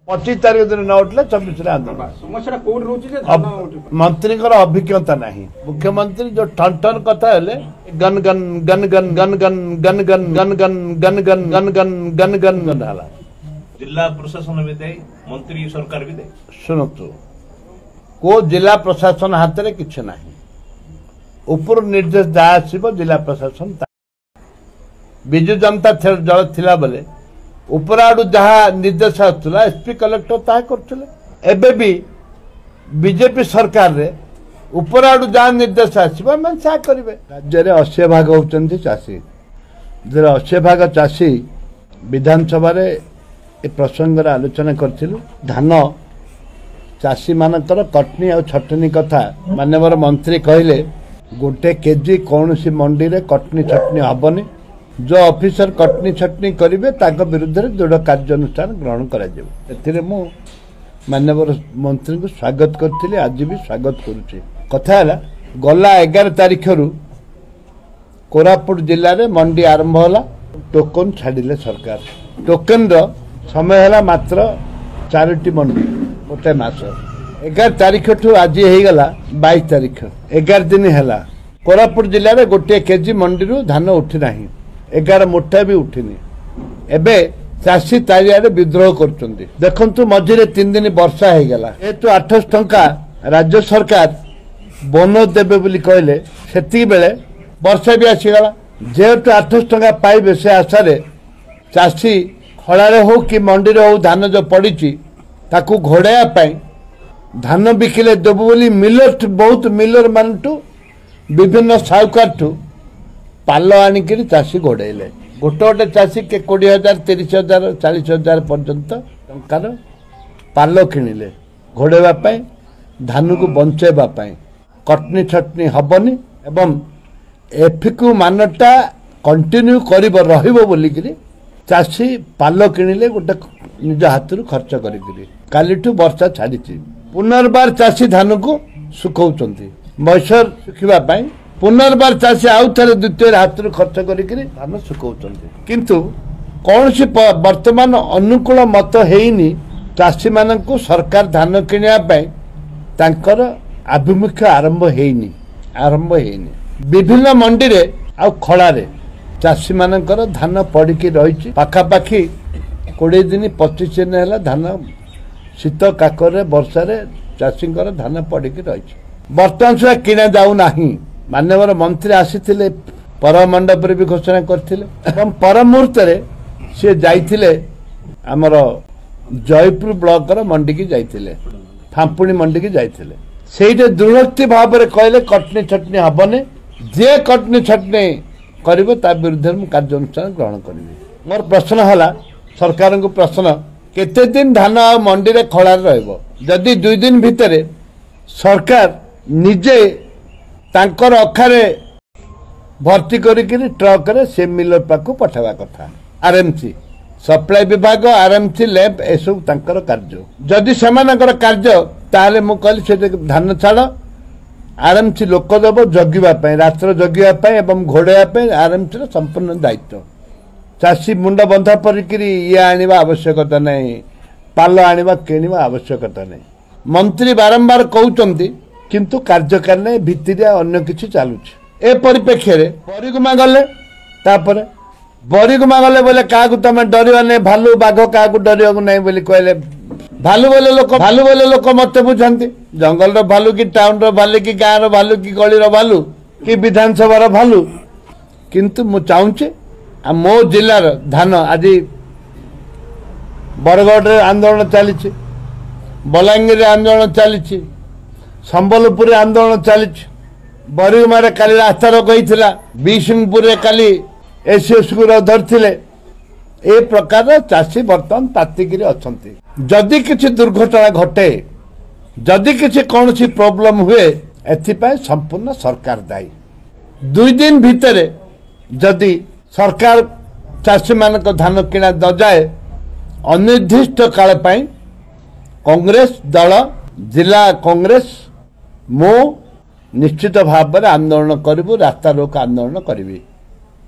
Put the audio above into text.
25 तारीख दिन न उठले 26 मंत्री अभिज्ञता नहीं मुख्यमंत्री जो ठन ठन कथा हेले gun gun gun gun gun gun gun gun gun gun gun gun gun gun gun gun gun हाला जिला प्रशासन भी दे मंत्री सरकार भी दे सुनतु को जिला प्रशासन हाथ में किछ नहीं ऊपर निर्देश जहाँ आसो जिला प्रशासन विजु जनता दल थिला बेले ऊपर आड़ू जहाँ निर्देश आसला एसपी कलेक्टर ता करते भी बीजेपी सरकार रे ऊपर आड़ू जहाँ निर्देश आसो करेंगे राज्य में 80 भाग होती चाषी 80 भाग चाषी विधानसभा ए प्रसंग आलोचना करूँ धान चाषी मानकर कटनी और छटनी कथा माननीय मंत्री कहले गोटे केजी कौन सी मंडी रे कटनी छटनी हेनी जो ऑफिसर कटनी छटनी करेंगे विरुद्ध में दृढ़ कार्यानुष्ठान ग्रहण कर माननीय मंत्री को स्वागत करी आज भी स्वागत करुच्ची कथा गला 11 तारीख रु कोरापुट जिले में मंडी आरंभ होला टोकन छाड़िले सरकार टोकन रो समय है मात्र 4टी मंडी गोटे मास 11 तारीख ठू आज होगला 22 तारीख 11 दिन है कोरापुट जिले में गोटे केजी मंडी रू धान उठीना 11 मुठा भी उठिनी एबे चाषी चारिआडे विद्रोह करुछंती देखंतु मझिरे 3 दिन वर्षा होगला एतु 800 टंका राज्य सरकार बोनस देबे बोली कहले सेती बेले वर्षा भी आसीगला जेहेतु 800 टंका पाइबे से आशा रे चाषी खड़ारे हो कि मंडी रे हो धान जो पड़ी ताकू घोड़ाया पाई धान बिकिले देबो बोली मिलर बहुत मिलर मानटू विभिन्न साहुकार ठू पाल आनिक चाषी घोड़े गोटे गोटे चाषी के 20,000 30,000 40,000 पर्यंत टंकार पाल किणिले घोड़ेवा धान को बंचेबा कटनी छटनी हबनी एवं एफिकु मानटा कंटिन्यू करिब रहिबो बोलिकरी चाषी पाल किणिले गोटे निज हाथ खर्च करिकरी वर्षा छाड़ी पुनर्बार चाषी धान को सुखौचंती मैसर सुखिबा पुनर्बार चाषी आउ थे द्वितीय हाथ खर्च करिकरी धान सुखौचंती किंतु कौन सी वर्तमान अनुकूल मत हेनी चाषी मानक सरकार धान किणवा तांकर आभिमुख्य आरंभ हेनी विभिन्न मंडी रे आ खड़ारे चाषी मानकर धान पड़िकी रही पाखापाखि 20 दिन 25 दिन है धान शीत काकर वर्षा चाषी धान पड़िकी रही बर्तमान सुधा किणा जाऊना माननीय मंत्री आसी पर मंडप भी घोषणा करते पर मुहूर्त सी जाइए आमर जयपुर ब्लॉक मंडी की जाइए फांपुणी मंडी की जाइए से दृढ़ोक्ति भाव में कहले कटनी छटनी हेनी जे कटनी छटनी करिबो ता विरुद्ध में कार्यानुष्ठान ग्रहण करेंगे मोर प्रश्न है सरकार को प्रश्न केते दिन धान मंडी रे खड़ार रहिबो जदि 2 दिन भितर सरकार निजे तांकर अखारे भर्ती करिक ट्रक रे से मिलर पाकू पठावा कथा आरएमसी सप्लाई विभाग आरएमसी लैब एसब तांकर कार्य जदि सेमानकर कार्य ताले मु कहली से धान छाड़ आरएमसी लोक देव जगिबा रात्र जगिबा एवं घोड़ाइबा आरएमसी संपूर्ण दायित्व चाषी मुंड बंधा परिकरी ये आनिबा आवश्यकता नहीं पाल आनिबा किणवा आवश्यकता नहीं मंत्री बारंबार कहउचंती किंतु कार्यकारिणी भित्तिरे अन्य किछि चालुछि ए परिप्रेक्ष्य रे बरिगुमा गले तापर बरिगुमा गले बोले काकू तमे डरिवा नै भालू बाघ काकू डरिवा नै बोली कहले भालू बोले लोक मत बुझाती जंगल रो भालू कि टाउन रो भालू कि गाँव रो भालू कि गली रो भालू कि विधानसभा रो भालू किंतु मु चाहूचे मो जिलार धान आज बरगढ़ आंदोलन चली बलांगीर आंदोलन चली संबलपुर आंदोलन चली बरिगुमार काली रास्ता रोक होता बिशुनपुर काली एसएस को धरते ए प्रकार चाषी बर्तमान तातिकी अच्छा जदि किसी दुर्घटना घटे जदि किसी कौन सी प्रोब्लेम हुए एथिपाई संपूर्ण सरकार दायी 2 दिन भितर जदि सरकार चाषी मान धान किणा द जाए अनिर्दिष्ट काल कांग्रेस दल जिला कांग्रेस मु निश्चित भाव में आंदोलन करूँ रास्ता रोक आंदोलन करी।